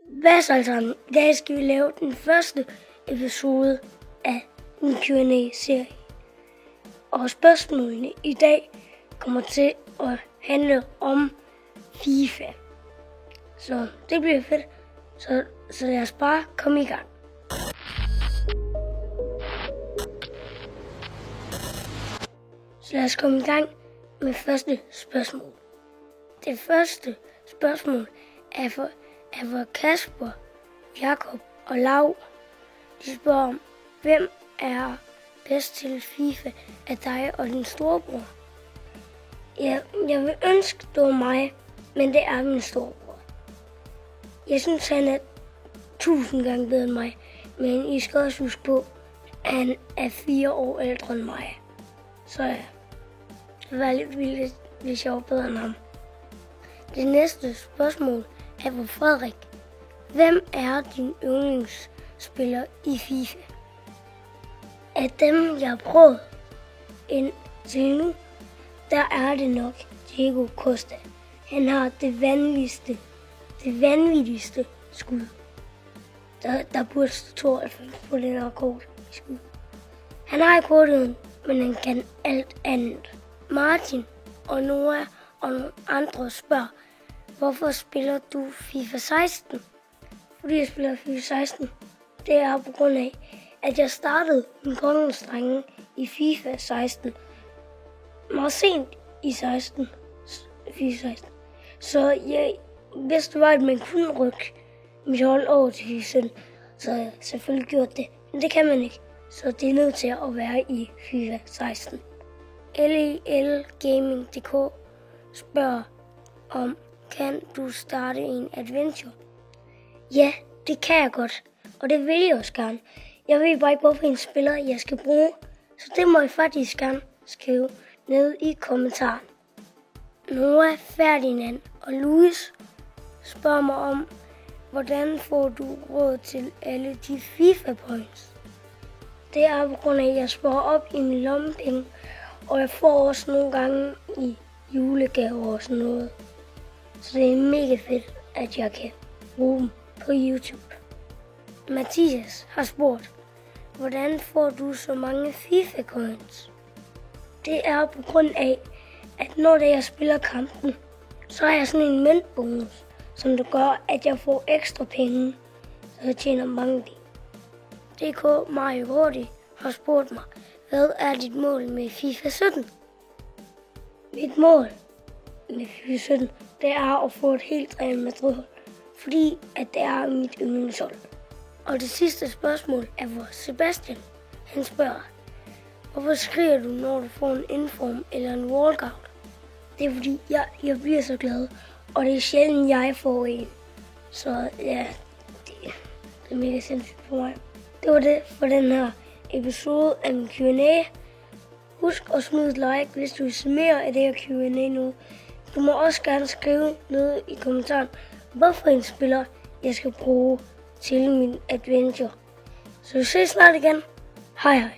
Hvad så alle sammen? I dag skal vi lave den første episode af en Q&A-serie. Og spørgsmålene i dag kommer til at handle om FIFA. Så det bliver fedt. Så lad os bare komme i gang. Så lad os komme i gang med første spørgsmål. Det første spørgsmål er for Kasper, Jakob og Lav. De spørger om, hvem er bedst til FIFA af dig og din storebror? Jeg vil ønske, det var mig, men det er min storebror. Jeg synes, han er 1000 gange bedre end mig, men I skal også huske på, at han er 4 år ældre end mig. Så ja, det ville være lidt vildt, hvis jeg var bedre end ham. Det næste spørgsmål er for Frederik. Hvem er din yndlingsspiller i FIFA? Af dem, jeg har prøvet indtil nu, der er det nok Diego Costa. Han har det vanvittigste skud. Der burde stå 92 på den rekord i skud. Han har ikke hurtigheden, men han kan alt andet. Martin og Noah og nogle andre spørger, hvorfor spiller du FIFA 16? Fordi jeg spiller FIFA 16, det er på grund af, at jeg startede min kongens drenge i FIFA 16 meget sent i FIFA 16. Så hvis det var, at man kunne rykke mit hold over til FIFA 17, så havde jeg selvfølgelig gjort det. Men det kan man ikke, så det er nødt til at være i FIFA 16. LELgaming.dk spørger om, kan du starte en adventure? Ja, det kan jeg godt, og det vil jeg også gerne. Jeg ved bare ikke, hvorfor en spiller jeg skal bruge, så det må I faktisk gerne skrive ned i kommentaren. Noah, Ferdinand og Louis spørger mig om, hvordan får du råd til alle de FIFA points? Det er på grund af, at jeg sparer op i min lommepenge, og jeg får også nogle gange i julegaver og sådan noget. Så det er mega fedt, at jeg kan bruge dem på YouTube. Mathias har spurgt, hvordan får du så mange FIFA coins? Det er på grund af, at når jeg spiller kampen, så har jeg sådan en møntbonus, som det gør, at jeg får ekstra penge, så jeg tjener mange penge. DK Mario Hurtig har spurgt mig, hvad er dit mål med FIFA 17? Mit mål med FIFA 17, det er at få et helt Real Madrid-hold, fordi at det er mit yndlingshold. Og det sidste spørgsmål er for Sebastian. Han spørger, hvorfor skriger du, når du får en inform eller en walkout? Det er fordi, jeg bliver så glad, og det er sjældent, jeg får en. Så ja, det er mega sindssygt for mig. Det var det for den her episode af min Q&A. Husk at smide et like, hvis du vil se mere af det her Q&A nu. Du må også gerne skrive ned i kommentaren, hvorfor en spiller jeg skal bruge til min adventure. Så vi ses snart igen. Hej hej.